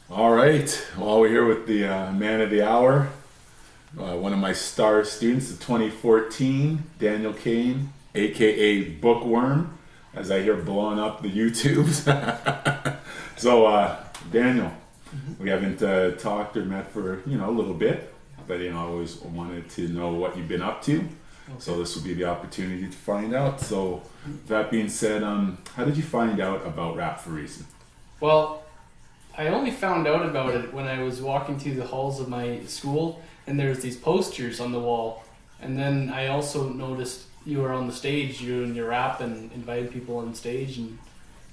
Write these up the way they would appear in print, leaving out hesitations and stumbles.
All right. Well, we're here with the man of the hour, one of my star students of 2014, Daniel Kane, aka Bookworm, as I hear blowing up the YouTubes. So, Daniel, we haven't talked or met for a little bit, but I always wanted to know what you've been up to. So this will be the opportunity to find out. So, that being said, how did you find out about Rap for Reason? Well, I only found out about it when I was walking through the halls of my school, and there's these posters on the wall. And then I also noticed you were on the stage, you and your rap, and invited people on stage and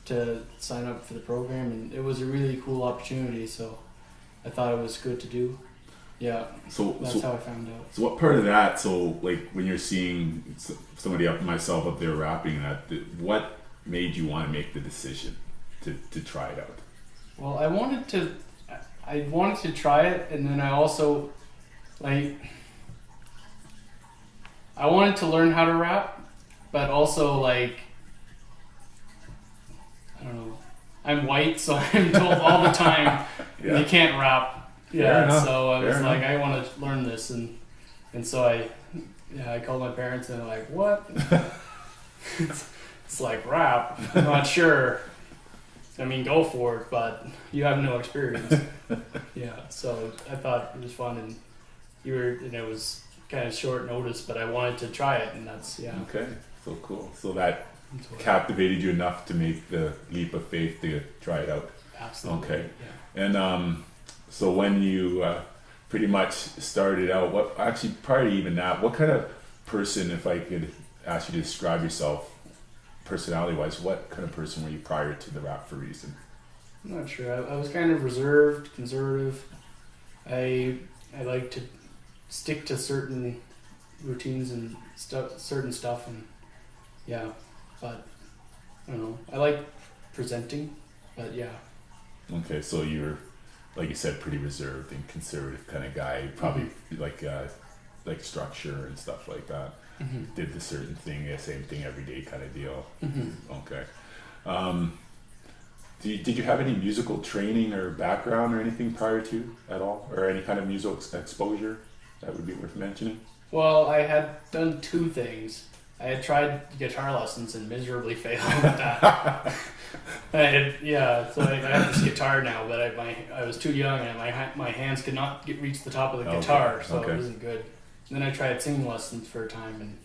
to sign up for the program, and it was a really cool opportunity. So I thought it was good to do. Yeah, So, that's how I found out. So what part of that? So like when you're seeing somebody up myself up there rapping that, what made you want to make the decision to try it out? Well, I wanted to try it, and then I also like I wanted to learn how to rap, but also like I don't know. I'm white, so I'm told all the time Yeah. you can't rap. Fair Yeah, enough. so I was Fair like, enough. I want to learn this, and so I called my parents and they're like, what? it's like rap. I'm not sure. I mean, go for it, but you have no experience. Yeah, so I thought it was fun, and it was kind of short notice, but I wanted to try it, and that's Okay, so cool. So that that's what- captivated you enough to make the leap of faith to try it out. absolutely. Okay. Yeah. And so when you pretty much started out, what actually prior to even that, what kind of person, if I could ask you to describe yourself personality wise, what kind of person were you prior to the Rap for Reason? I'm not sure. I was kind of reserved, conservative. I like to stick to certain routines and certain stuff, and yeah. But I don't know. I like presenting, but yeah. Okay, so you're, like you said, pretty reserved and conservative kind of guy. Probably like structure and stuff like that. Mm-hmm. Did the certain thing, same thing every day kind of deal. Mm-hmm. Okay. Did you have any musical training or background or anything prior to at all, or any kind of musical exposure that would be worth mentioning? Well, I had done two things. I had tried guitar lessons and miserably failed at that. So I have this guitar now, but I was too young and my hands could not reach the top of the Okay, guitar, so okay. it wasn't good. And then I tried singing lessons for a time and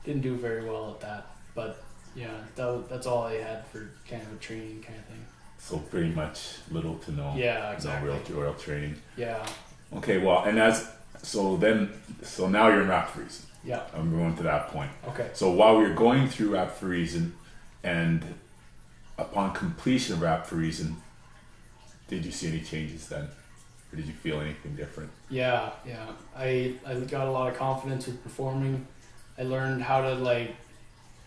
didn't do very well at that. But yeah, that's all I had for kind of a training kind of thing. So pretty much little to no, Yeah, exactly. no real training. Yeah, Okay, well, and so now you're in Rap for Reason. yeah, I'm going to that point. okay. So while we were going through Rap for Reason, and upon completion of Rap for Reason, did you see any changes then? Or did you feel anything different? Yeah. I got a lot of confidence with performing. I learned how to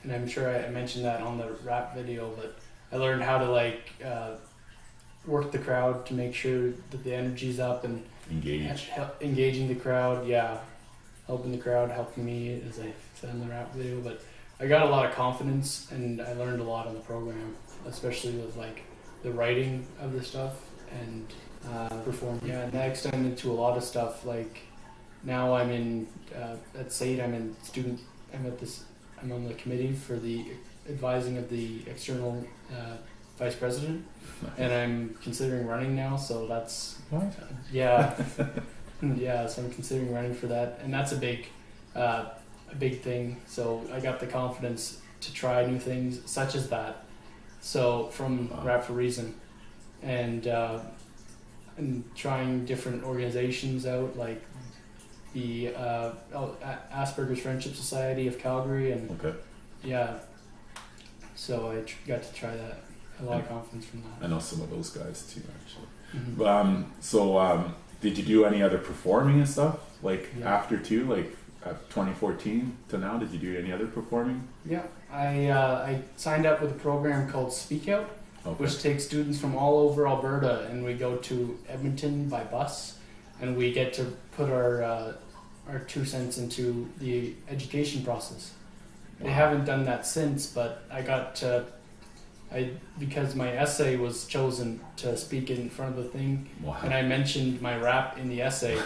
and I'm sure I mentioned that on the rap video, but I learned how to work the crowd to make sure that the energy's up and Engage. engaging the crowd. Yeah, helping the crowd, helping me, as I said in the rap video. But I got a lot of confidence, and I learned a lot on the program, especially with the writing of the stuff and performing. Yeah, and that extended to a lot of stuff. Like now I'm in at SAIT. I'm on the committee for the advising of the external vice president, and I'm considering running now. So that's What? yeah, yeah. So I'm considering running for that, and that's a big thing. So I got the confidence to try new things such as that. So from Wow. Rap for Reason, and trying different organizations out, like the Asperger's Friendship Society of Calgary, and Okay. yeah. So I got to try that. A lot of confidence from that. I know some of those guys too, actually. Mm-hmm. Did you do any other performing and stuff? Like Yeah. after too, like 2014 to now, did you do any other performing? Yeah, I signed up with a program called Speak Out, Okay. which takes students from all over Alberta, and we go to Edmonton by bus, and we get to put our 2 cents into the education process. They Wow. haven't done that since, but I got to because my essay was chosen to speak in front of the thing, Wow. and I mentioned my rap in the essay,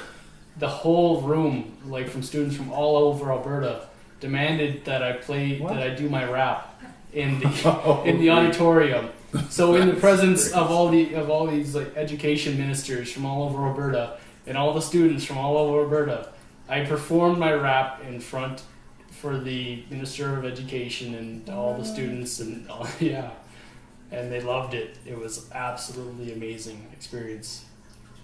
the whole room, like from students from all over Alberta, demanded that I do my rap in the auditorium. So in the presence of all these like education ministers from all over Alberta and all the students from all over Alberta, I performed my rap in front for the Minister of Education and all the students and all, and they loved it. It was absolutely amazing experience.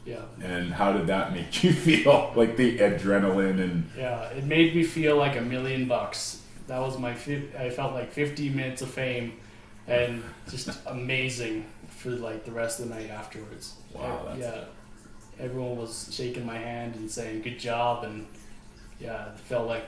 Yeah. And how did that make you feel? Like the adrenaline and Yeah, it made me feel like $1 million. That was I felt like 50 minutes of fame, and just amazing for like the rest of the night afterwards. Wow, Yeah, everyone was shaking my hand and saying good job, and yeah, it felt like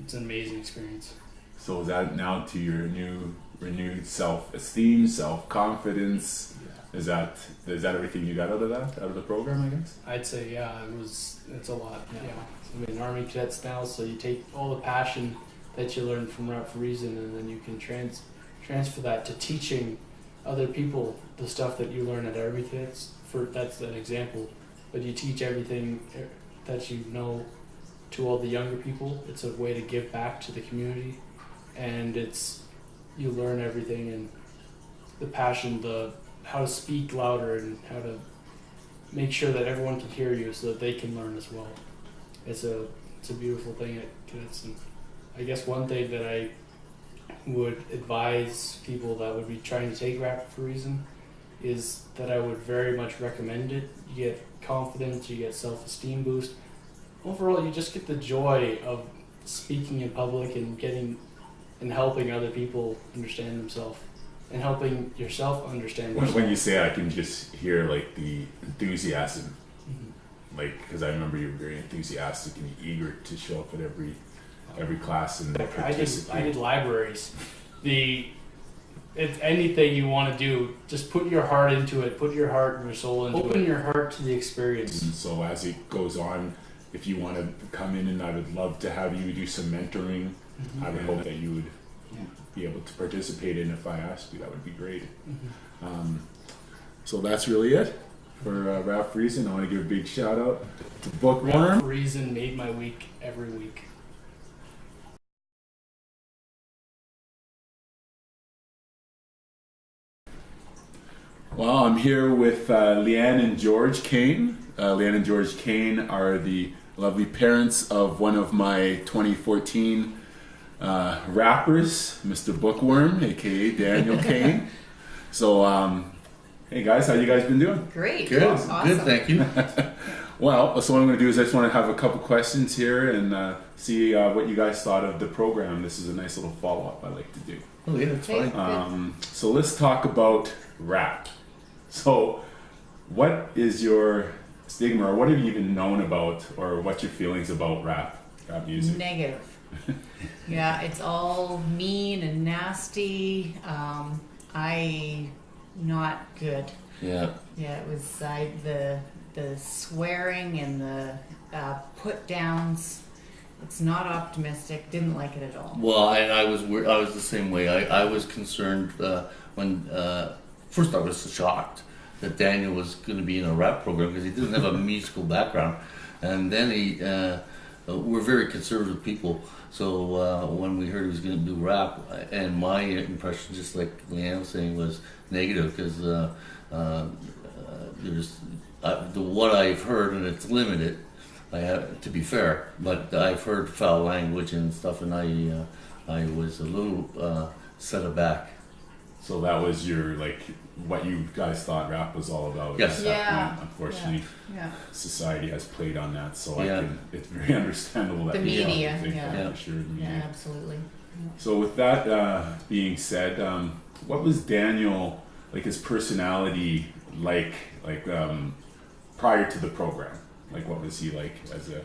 it's an amazing experience. so is that now to your new renewed self-esteem, self-confidence? Yeah. Is that everything you got out of the program, I guess? I'd say it's a lot. Yeah. So I'm in Army Cadets now, so you take all the passion that you learn from Rap for Reason, and then you can transfer that to teaching other people the stuff that you learn at Army Cadets. That's an example, but you teach everything that you know to all the younger people. It's a way to give back to the community, and you learn everything, and the passion, how to speak louder, and how to make sure that everyone can hear you so that they can learn as well. It's a beautiful thing at Cadets, and I guess one thing that I would advise people that would be trying to take Rap for Reason is that I would very much recommend it. You get confidence, you get self-esteem boost. Overall, you just get the joy of speaking in public and helping other people understand themselves and helping yourself understand yourself. When you say it, I can just hear like the enthusiasm, like because I remember you were very enthusiastic and eager to show up at every class and I participate. did libraries. If anything you want to do, just put your heart into it. Put your heart and your soul into it. Open your heart to the experience. And so as it goes on, if you want to come in, and I would love to have you do some mentoring, I would hope that you would be able to participate in. If I asked you, that would be great. So that's really it for Rap for Reason. I want to give a big shout out to Bookworm. Rap for Reason made my week every week. Well, I'm here with Leanne and George Kane. Leanne and George Kane are the lovely parents of one of my 2014 rappers, Mr. Bookworm, aka Daniel Kane. So, hey guys, how you guys been doing? Great. Good, Awesome. good, thank you. Well, so what I'm going to do is I just want to have a couple questions here and see what you guys thought of the program. This is a nice little follow-up I like to do. Oh yeah, that's Okay. fine. So let's talk about rap. So, what is your stigma, or what have you even known about, or what's your feelings about rap music? Negative. Yeah, it's all mean and nasty. Not good. Yeah, Yeah, it was the swearing and the put downs. It's not optimistic. Didn't like it at all. well, I was the same way. I was concerned when first I was shocked that Daniel was going to be in a rap program because he doesn't have a musical background, and then we're very conservative people. So when we heard he was going to do rap, and my impression, just like Leanne was saying, was negative because there's what I've heard, and it's limited. I have to be fair, but I've heard foul language and stuff, and I was a little set aback. So that was your, like, what you guys thought rap was all about. Yes. At that Yeah. point. Unfortunately, Yeah. society has played on that, so Yeah. it's very understandable that The people media, think yeah. that for sure. the Yeah, media. absolutely. So with that being said, what was Daniel, like his personality like prior to the program? Like what was he like as a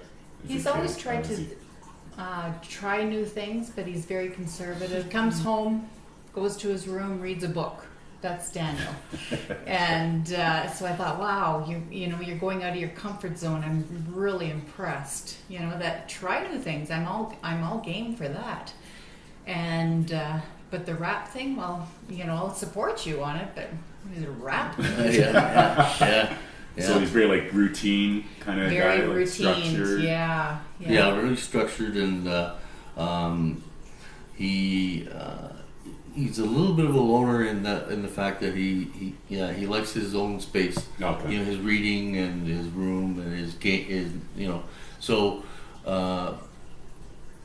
He's kid? always How tried was to he? try new things, but he's very conservative. Comes home, goes to his room, reads a book. That's Daniel. And so I thought, wow, you know, you're going out of your comfort zone. I'm really impressed. You know, that try new things. I'm all game for that. And But the rap thing, well, I'll support you on it, but is it rap? Yeah. So he's very like routine kind of guy, Very like routine. structured. Yeah. Yeah, really structured, and he's a little bit of a loner in the fact that he likes his own space. Okay. His reading and his room and his game, so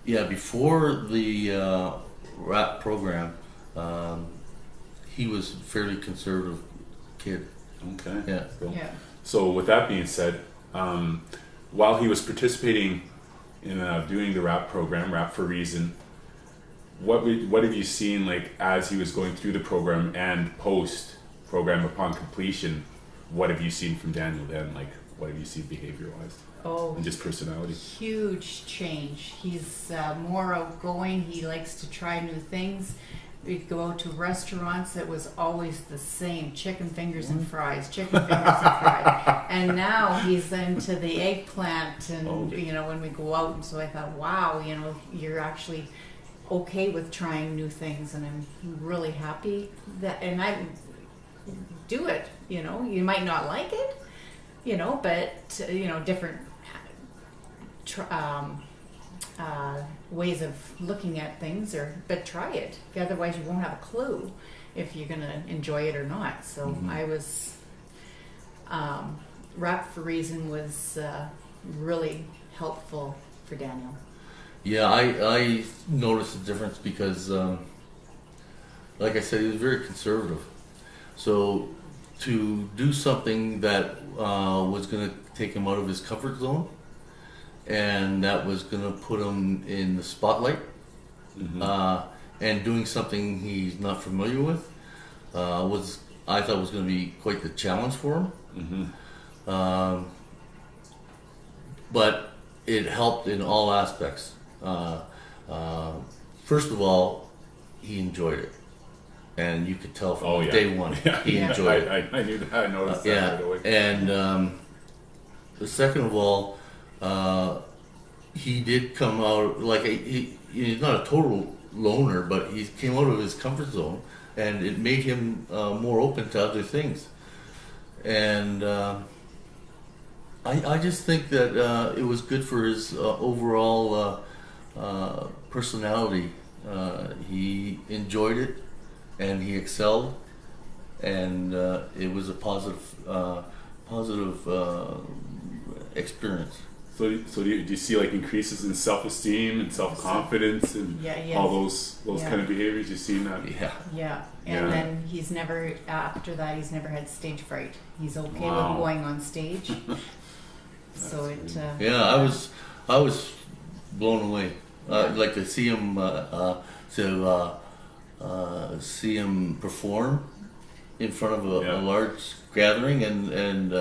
before the rap program, he was a fairly conservative kid. Okay. Yeah. Cool. Yeah. So with that being said, while he was participating in doing the rap program, Rap for Reason, what have you seen like as he was going through the program and post program upon completion? What have you seen from Daniel then? Like what have you seen behavior wise Oh, and just personality? huge change. He's more outgoing. He likes to try new things. We'd go out to restaurants. It was always the same: chicken fingers and fries, chicken fingers and fries. And now he's into the eggplant, and when we go out. And so I thought, wow, you're actually okay with trying new things, and I'm really happy that. And I do it. You might not like it, but different ways of looking at things, but try it. Otherwise, you won't have a clue if you're gonna enjoy it or not. So I was Rap for Reason was really helpful for Daniel. Yeah, I noticed the difference because, like I said, he was very conservative. So to do something that was going to take him out of his comfort zone, and that was going to put him in the spotlight, and doing something he's not familiar with, I thought was going to be quite the challenge for him. But it helped in all aspects. First of all, he enjoyed it, and you could tell from day one he enjoyed it. I knew that. I noticed that right away. And second of all, he did come out like he's not a total loner, but he came out of his comfort zone, and it made him more open to other things. And I just think that it was good for his overall personality. He enjoyed it, and he excelled, and it was a positive experience. So do you see like increases in self-esteem and self-confidence and all those kind of behaviors? You seen that? Yeah. And then he's never had stage fright. He's okay Wow. with going on stage. So it. I was blown away. Like to see him see him perform in front of a large gathering and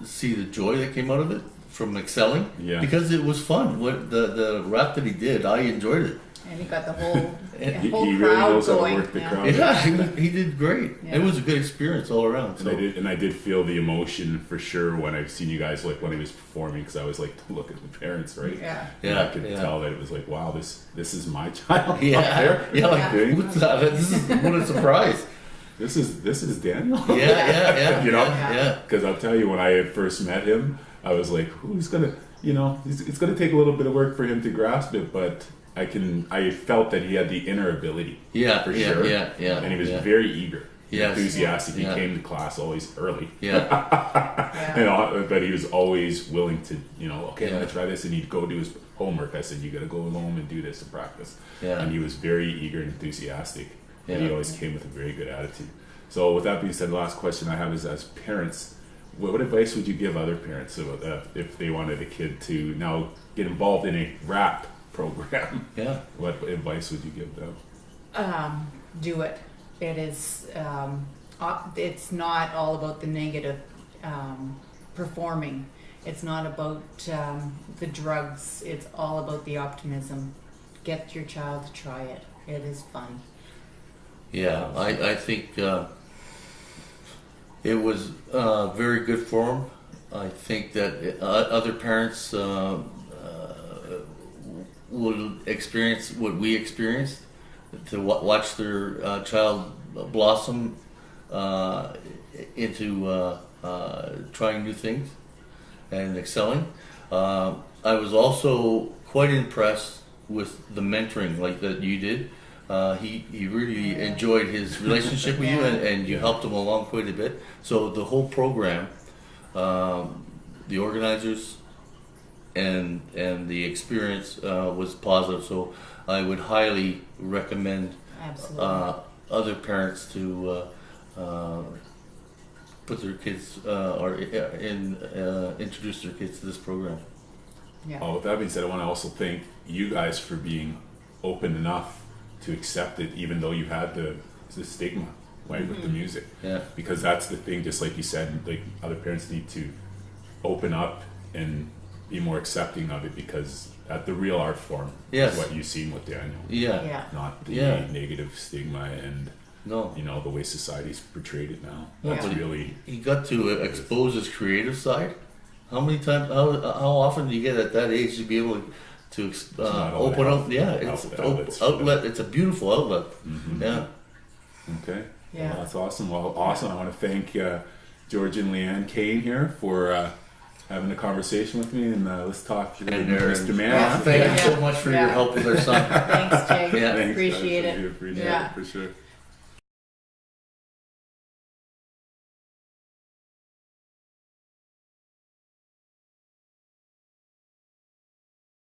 see the joy that came out of it from excelling. Yeah. Because it was fun. What the rap that he did, I enjoyed it. And he got the whole He whole really crowd knows how to going. work the crowd. Yeah, he did great. Yeah. It was a good experience all around. So. And I did feel the emotion for sure when I've seen you guys like when he was performing, because I was like to look at the parents, right? Yeah. And I could tell that it was like, wow, this is my child up there. Yeah. What's that? This is what a surprise. This is Daniel. Yeah. You know? Yeah. Because I'll tell you, when I first met him, I was like, who's gonna, it's gonna take a little bit of work for him to grasp it, but I felt that he had the inner ability. For sure. Yeah. And he was very eager. Yes. Enthusiastic. Yeah. He came to class always early. Yeah. But he was always willing to, okay, I'm gonna try this, and he'd go do his homework. I said, you gotta go home and do this and practice. Yeah. And he was very eager and enthusiastic. Yeah. And he always came with a very good attitude. So with that being said, the last question I have is, as parents, what advice would you give other parents if they wanted a kid to now get involved in a rap program? Yeah. What advice would you give them? Do it. It is. It's not all about the negative performing. It's not about the drugs. It's all about the optimism. Get your child to try it. It is fun. Yeah, I think it was very good for him. I think that other parents would experience what we experienced, to watch their child blossom into trying new things and excelling. I was also quite impressed with the mentoring like that you did. He really enjoyed his relationship with you, and you helped him along quite a bit. So the whole program, the organizers and the experience was positive. So I would highly recommend Absolutely. other parents to put their kids or introduce their kids to this program. Yeah. Oh, with that being said, I want to also thank you guys for being open enough to accept it, even though you had the stigma, right, with the music. Yeah. Because that's the thing, just like you said, like other parents need to open up and be more accepting of it, because at the real art form Yes. is what you've seen with Daniel, Yeah. Yeah. not the Yeah. negative stigma and No. you know the way society's portrayed it now. Yeah. That's really He got to expose his creative side. How many times? How often do you get at that age to be able to not all open the up? Yeah, it's outlets for outlet. It's a beautiful outlet. mhm. Yeah. Okay. Yeah. Well, that's awesome. Well, awesome. I want to thank George and Leanne Kane here for having a conversation with me, and let's talk to Mr. Mann. Yeah. Thank you Yeah. so much for your Yeah. help with our son. Thanks, Jay. Yeah. Thanks, Appreciate guys. it. We appreciate Yeah. it for sure.